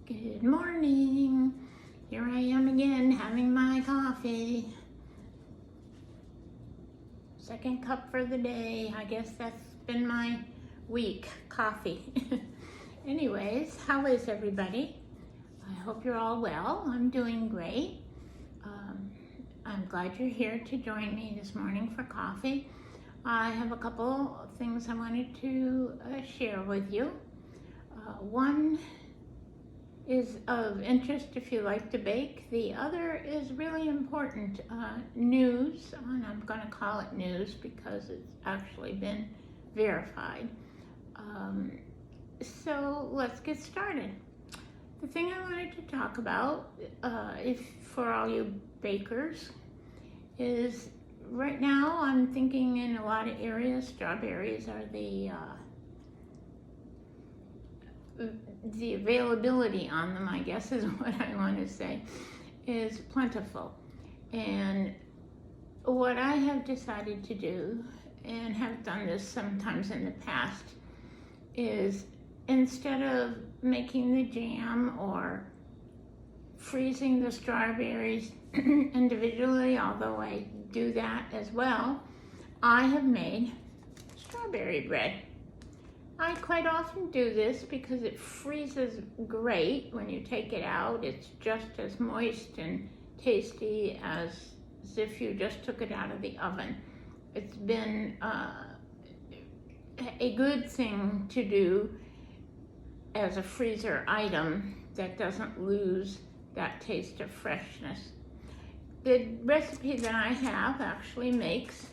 Good morning. Here I am again having my coffee. Second cup for the day. I guess that's been my week, coffee. Anyways, how is everybody? I hope you're all well. I'm doing great. I'm glad you're here to join me this morning for coffee. I have a couple of things I wanted to share with you. One is of interest if you like to bake. The other is really important news, and I'm going to call it news because it's actually been verified. So let's get started. The thing I wanted to talk about, for all you bakers, is right now I'm thinking in a lot of areas strawberries are the availability on them, I guess is what I want to say, is plentiful. And what I have decided to do, and have done this sometimes in the past, is instead of making the jam or freezing the strawberries individually, although I do that as well, I have made strawberry bread. I quite often do this because it freezes great when you take it out. It's just as moist and tasty as if you just took it out of the oven. It's been a good thing to do as a freezer item that doesn't lose that taste of freshness. The recipe that I have actually makes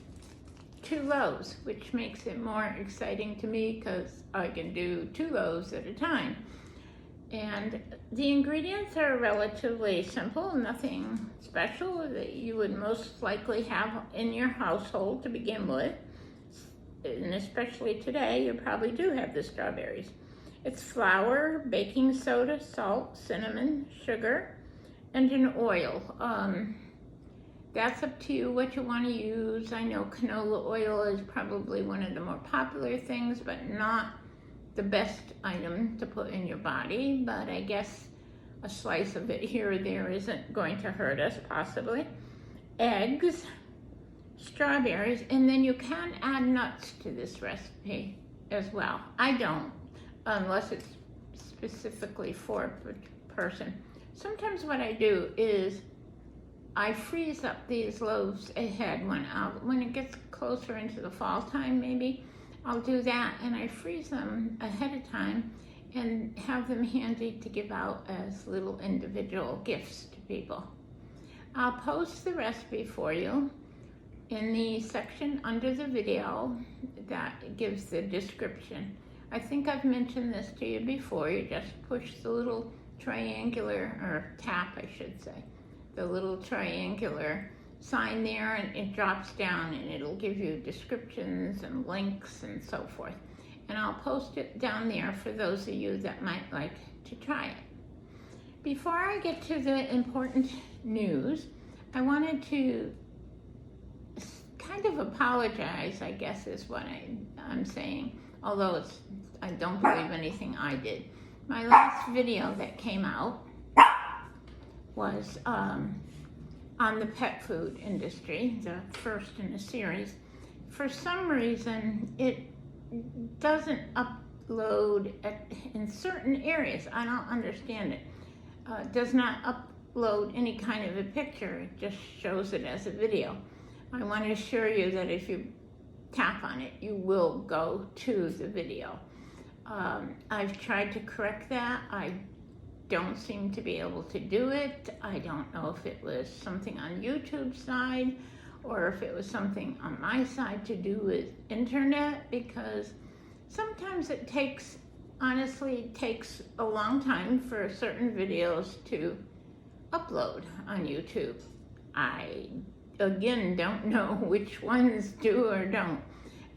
2 loaves, which makes it more exciting to me because I can do 2 loaves at a time. And the ingredients are relatively simple, nothing special that you would most likely have in your household to begin with. And especially today, you probably do have the strawberries. It's flour, baking soda, salt, cinnamon, sugar, and an oil. That's up to you what you want to use. I know canola oil is probably one of the more popular things, but not the best item to put in your body. But I guess a slice of it here or there isn't going to hurt us, possibly. Eggs, strawberries, and then you can add nuts to this recipe as well. I don't, unless it's specifically for a person. Sometimes what I do is I freeze up these loaves ahead when it gets closer into the fall time, maybe I'll do that, and I freeze them ahead of time and have them handy to give out as little individual gifts to people. I'll post the recipe for you in the section under the video that gives the description. I think I've mentioned this to you before. You just push the little triangular, or tap I should say, the little triangular sign there, and it drops down and it'll give you descriptions and links and so forth. And I'll post it down there for those of you that might like to try it. Before I get to the important news, I wanted to kind of apologize, I guess is what I'm saying, although I don't believe anything I did. My last video that came out was on the pet food industry, the first in a series. For some reason, it doesn't upload in certain areas. I don't understand it. It does not upload any kind of a picture. It just shows it as a video. I want to assure you that if you tap on it, you will go to the video. I've tried to correct that. I don't seem to be able to do it. I don't know if it was something on YouTube's side or if it was something on my side to do with internet, because sometimes it honestly takes a long time for certain videos to upload on YouTube. I, again, don't know which ones do or don't.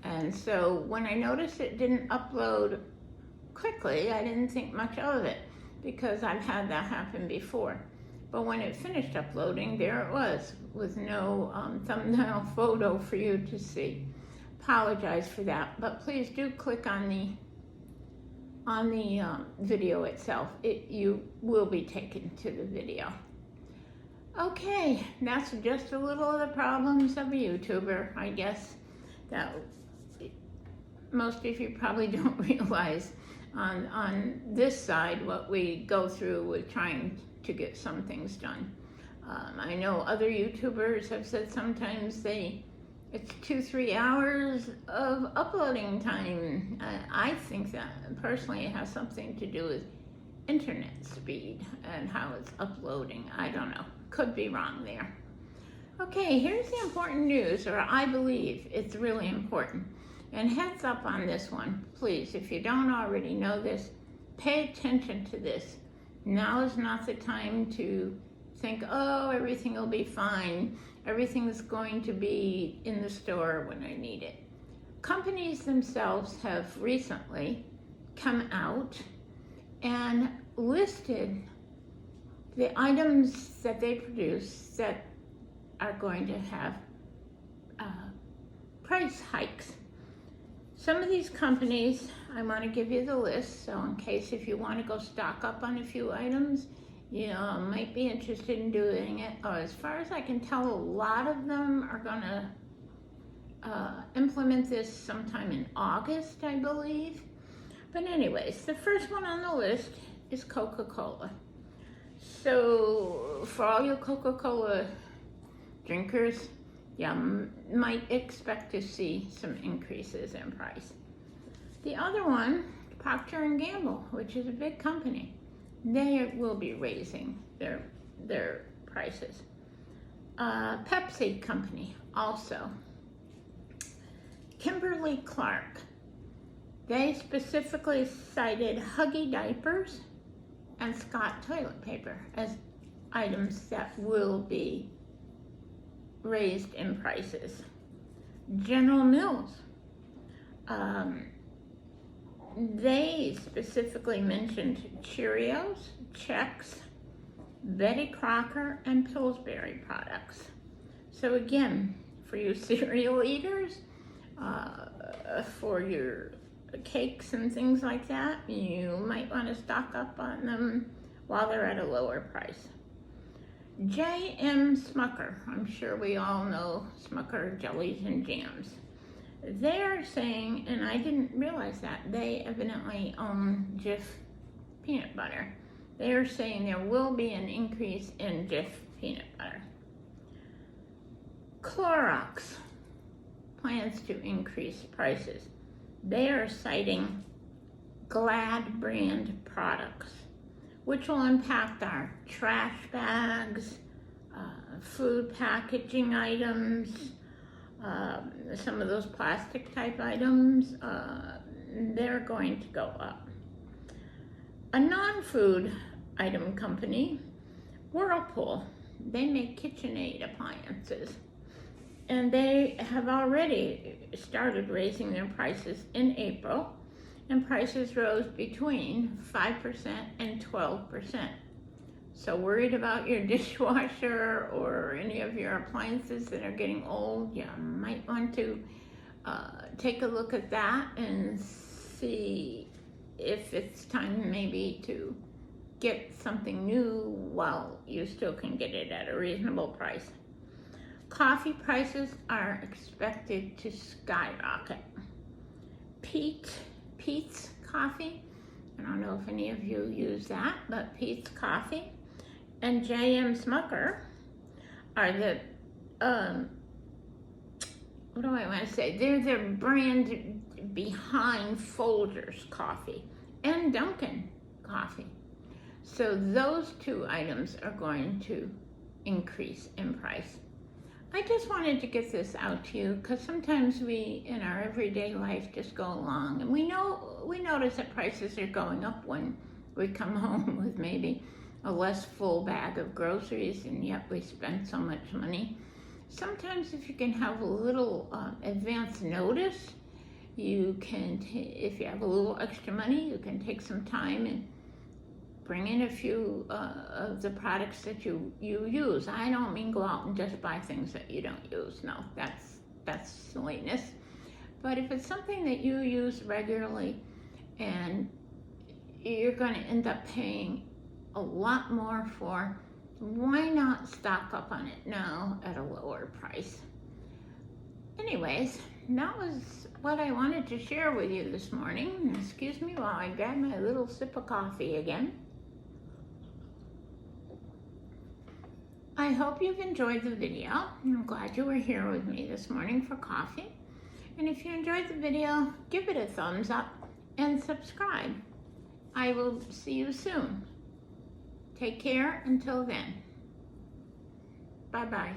And so when I noticed it didn't upload quickly, I didn't think much of it, because I've had that happen before. But when it finished uploading, there it was, with no thumbnail photo for you to see. Apologize for that, but please do click on on the video itself. You will be taken to the video. Okay, that's just a little of the problems of a YouTuber, I guess, that most of you probably don't realize on this side what we go through with trying to get some things done. I know other YouTubers have said sometimes it's 2-3 hours of uploading time. I think that personally it has something to do with internet speed and how it's uploading. I don't know, could be wrong there. Okay, here's the important news, or I believe it's really important. And heads up on this one, please, if you don't already know this, pay attention to this. Now is not the time to think, oh, everything will be fine. Everything's going to be in the store when I need it. Companies themselves have recently come out and listed the items that they produce that are going to have price hikes. Some of these companies, I want to give you the list, so in case if you want to go stock up on a few items, you know, might be interested in doing it. Oh, as far as I can tell, a lot of them are going to implement this sometime in August, I believe. But anyways, the first one on the list is Coca-Cola. So for all you Coca-Cola drinkers, you might expect to see some increases in price. The other one, Procter & Gamble, which is a big company, they will be raising their prices. Pepsi company also. Kimberly-Clark, they specifically cited Huggy diapers and Scott toilet paper as items that will be raised in prices. General Mills, they specifically mentioned Cheerios, Chex, Betty Crocker, and Pillsbury products. So again, for you cereal eaters, for your cakes and things like that, you might want to stock up on them while they're at a lower price. J.M. Smucker, I'm sure we all know Smucker jellies and jams. They're saying, and I didn't realize that, they evidently own Jif peanut butter. They're saying there will be an increase in Jif peanut butter. Clorox plans to increase prices. They are citing Glad brand products, which will impact our trash bags, food packaging items, some of those plastic type items, they're going to go up. A non-food item company, Whirlpool, they make KitchenAid appliances, and they have already started raising their prices in April, and prices rose between 5% and 12%. So worried about your dishwasher or any of your appliances that are getting old, you might want to take a look at that and see if it's time maybe to get something new while you still can get it at a reasonable price. Coffee prices are expected to skyrocket. Peet's Coffee, I don't know if any of you use that, but Peet's Coffee and J.M. Smucker are the, what do I want to say? They're the brand behind Folgers Coffee and Dunkin' Coffee. So those two items are going to increase in price. I just wanted to get this out to you because sometimes we, in our everyday life, just go along and we notice that prices are going up when we come home with maybe a less full bag of groceries, and yet we spend so much money. Sometimes if you can have a little advance notice, you can, if you have a little extra money, you can take some time and bring in a few of the products that you use. I don't mean go out and just buy things that you don't use. No, that's silliness. But if it's something that you use regularly and you're going to end up paying a lot more for. Why not stock up on it now at a lower price? Anyways, that was what I wanted to share with you this morning. Excuse me while I grab my little sip of coffee again. I hope you've enjoyed the video. I'm glad you were here with me this morning for coffee. And if you enjoyed the video, give it a thumbs up and subscribe. I will see you soon. Take care until then. Bye-bye.